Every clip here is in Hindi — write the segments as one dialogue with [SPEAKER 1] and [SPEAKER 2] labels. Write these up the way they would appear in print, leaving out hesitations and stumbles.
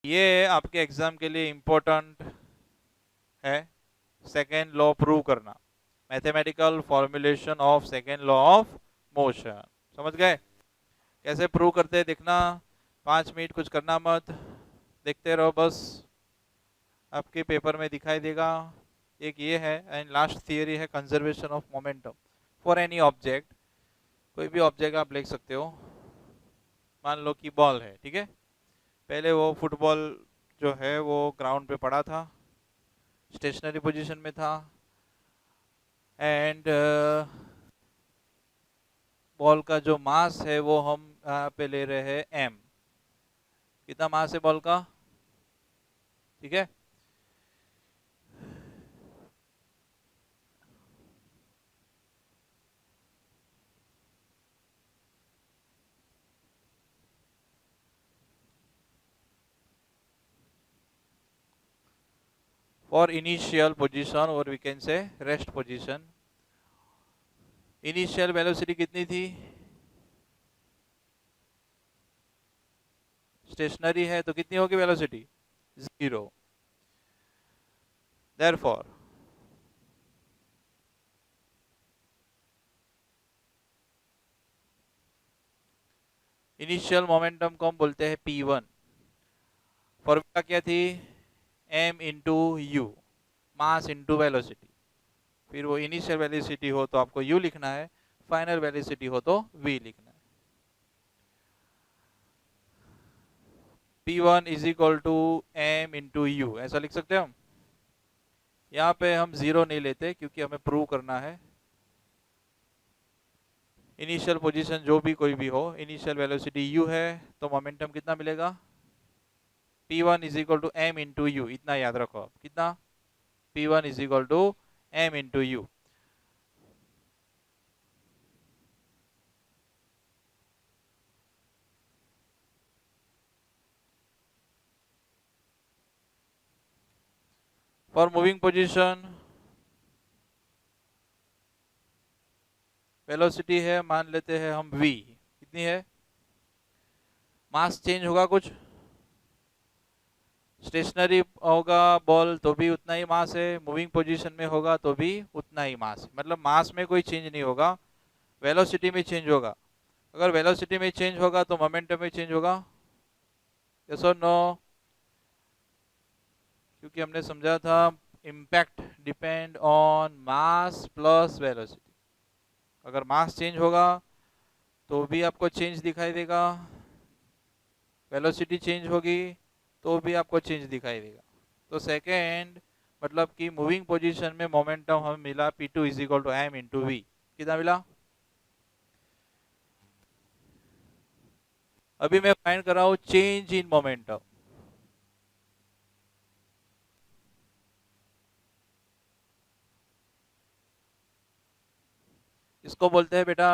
[SPEAKER 1] ये आपके एग्जाम के लिए इम्पोर्टेंट है, सेकेंड लॉ प्रूव करना, mathematical formulation of second law of motion. समझ गए? कैसे प्रूव करते हैं देखना, 5 मिनट कुछ करना मत, देखते रहो बस, आपके पेपर में दिखाई देगा। एक ये है, एंड लास्ट थियरी है conservation of momentum for any object. कोई भी ऑब्जेक्ट आप लिख सकते हो, मान लो कि बॉल है, ठीक है। पहले वो फुटबॉल जो है वो ग्राउंड पे पड़ा था, स्टेशनरी पोजीशन में था, एंड बॉल का जो मास है वो हम यहाँ पे ले रहे हैं m। कितना मास है बॉल का, ठीक है। फॉर इनिशियल पोजीशन और we can say rest position, initial velocity कितनी थी, स्टेशनरी है तो कितनी होगी वेलोसिटी, 0। देयरफॉर इनिशियल मोमेंटम को हम बोलते हैं p1। फॉर्मूला क्या थी, m into you, mass into velocity. फिर वो इनिशियल वेलोसिटी हो तो आपको u लिखना है, फाइनल वेलोसिटी हो तो v लिखना है। p1 is equal to m into u, ऐसा लिख सकते हैं हम। यहाँ पे हम 0 नहीं लेते क्योंकि हमें प्रूव करना है इनिशियल पोजीशन जो भी कोई भी हो, इनिशियल वेलोसिटी u है तो मोमेंटम कितना मिलेगा, p1 is equal to m into u. इतना याद रखो आप, कितना, p1 is equal to m into u. For moving position velocity है, मान लेते हैं हम v, कितनी है, मास चेंज होगा कुछ, स्टेशनरी होगा बॉल तो भी उतना ही मास है, मूविंग पोजीशन में होगा तो भी उतना ही मास है, मतलब मास में कोई चेंज नहीं होगा, वेलोसिटी में चेंज होगा। अगर वेलोसिटी में चेंज होगा तो मोमेंटम में चेंज होगा, यस और नो। क्योंकि हमने समझा था impact depend on mass plus velocity. अगर मास चेंज होगा तो भी आपको चेंज दिखाई देगा, वेलोसिटी चेंज होगी तो भी आपको चेंज दिखाई देगा। तो सेकेंड मतलब कि मूविंग पोजीशन में मोमेंटम हमें मिला p2 is equal to m into v. कितना मिला, अभी मैं फाइंड कर रहा हूं चेंज इन मोमेंटम। इसको बोलते हैं बेटा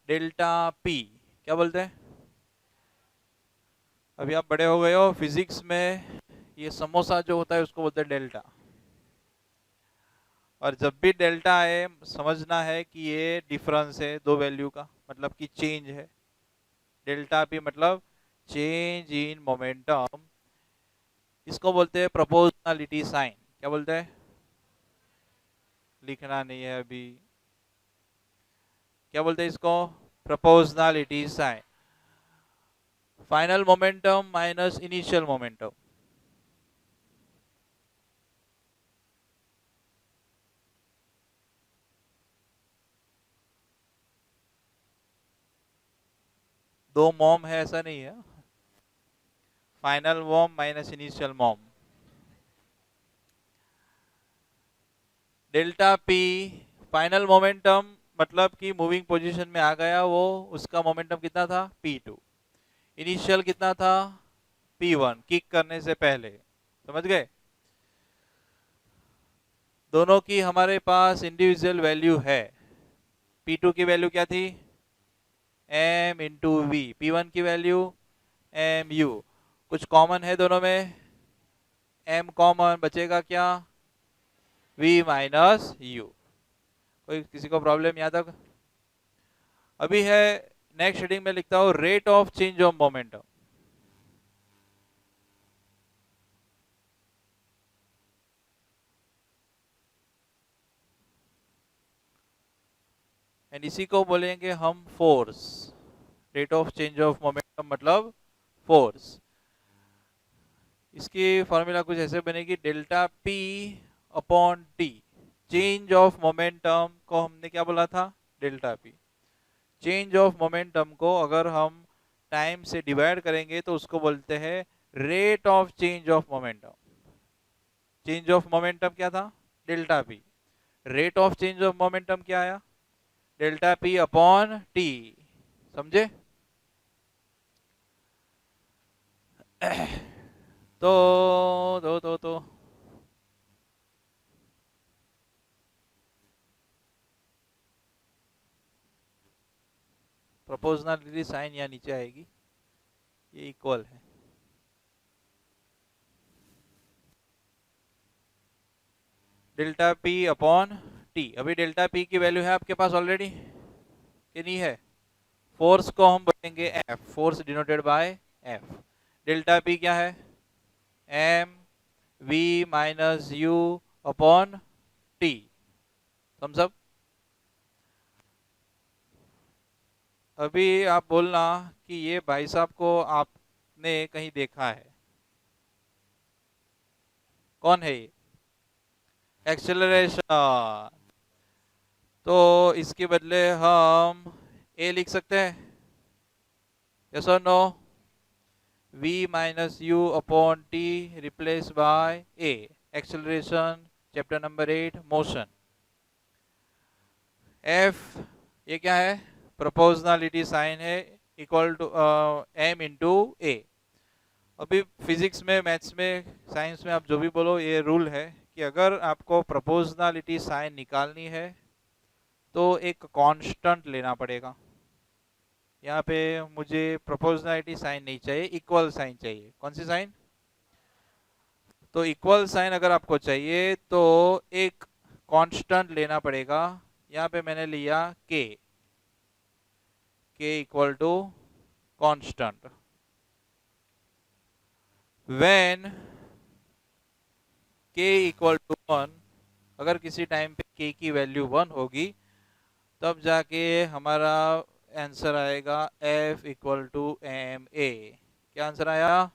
[SPEAKER 1] डेल्टा p। क्या बोलते हैं, अभी आप बड़े हो गए हो, फिजिक्स में ये समोसा जो होता है उसको बोलते हैं डेल्टा। और जब भी डेल्टा आए समझना है कि ये डिफरेंस है दो वैल्यू का, मतलब कि चेंज है। डेल्टा पी मतलब चेंज इन मोमेंटम। इसको बोलते हैं प्रोपोर्शनलिटी साइन। क्या बोलते हैं, लिखना नहीं है अभी, क्या बोलते हैं इसको, proportionality sign. Final momentum minus initial momentum, दो मॉम है ऐसा नहीं है, final mom minus initial mom. Delta P final momentum मतलब कि मूविंग पोजीशन में आ गया वो, उसका मोमेंटम कितना था p2। इनिशियल कितना था p1, किक करने से पहले। समझ गए, दोनों की हमारे पास इंडिविजुअल वैल्यू है। p2 की वैल्यू क्या थी, m इंटू वी, p1 की वैल्यू m u। कुछ कॉमन है दोनों में, m कॉमन, बचेगा क्या, v माइनस u। कोई किसी को प्रॉब्लम यहाँ तक, अभी है नेक्स्ट हेडिंग में लिखता हूँ rate of change of momentum. And इसी को बोलेंगे हम force. Rate of change of momentum मतलब फोर्स। इसकी फॉर्मूला कुछ ऐसे बनेगी, delta P upon T. Change of momentum को हमने क्या बोला था, delta P. Change of momentum को अगर हम टाइम से डिवाइड करेंगे तो उसको बोलते हैं rate of change of momentum. Change of momentum क्या था, delta P. Rate of change of momentum क्या आया, डेल्टा पी अपॉन टी। समझे? तो प्रोपोर्शनलिटी साइन यहाँ नीचे आएगी, ये इक्वल है। Delta P upon T. अभी डेल्टा पी की वैल्यू है आपके पास ऑलरेडी कि नहीं है? फोर्स को हम बोलेंगे F, force denoted by F. Delta P क्या है, M V minus U upon T. सब अभी आप बोलना कि ये भाई साहब को आपने कहीं देखा है, कौन है ये? एक्सेलरेशन। तो इसके बदले हम ए लिख सकते हैं, यस और no? v minus U upon T replace by A. Acceleration chapter number 8 motion. f ये क्या है, प्रोपोर्शनलिटी साइन है, equal to m into A. अभी फिजिक्स में, मैथ्स में, साइंस में आप जो भी बोलो, ये रूल है कि अगर आपको प्रोपोर्शनलिटी साइन निकालनी है तो एक कांस्टेंट लेना पड़ेगा। यहाँ पे मुझे प्रोपोर्शनलिटी साइन नहीं चाहिए, इक्वल साइन चाहिए। कौन सी साइन? तो इक्वल साइन अगर आपको चाहिए तो एक कांस्टेंट लेना पड़ेगा। यहाँ पे मैंने लिया k, k equal to constant. When k equal to 1, अगर किसी टाइम पे k की वैल्यू 1 होगी तब जाके हमारा आंसर आएगा f equal to M A. क्या आंसर आया?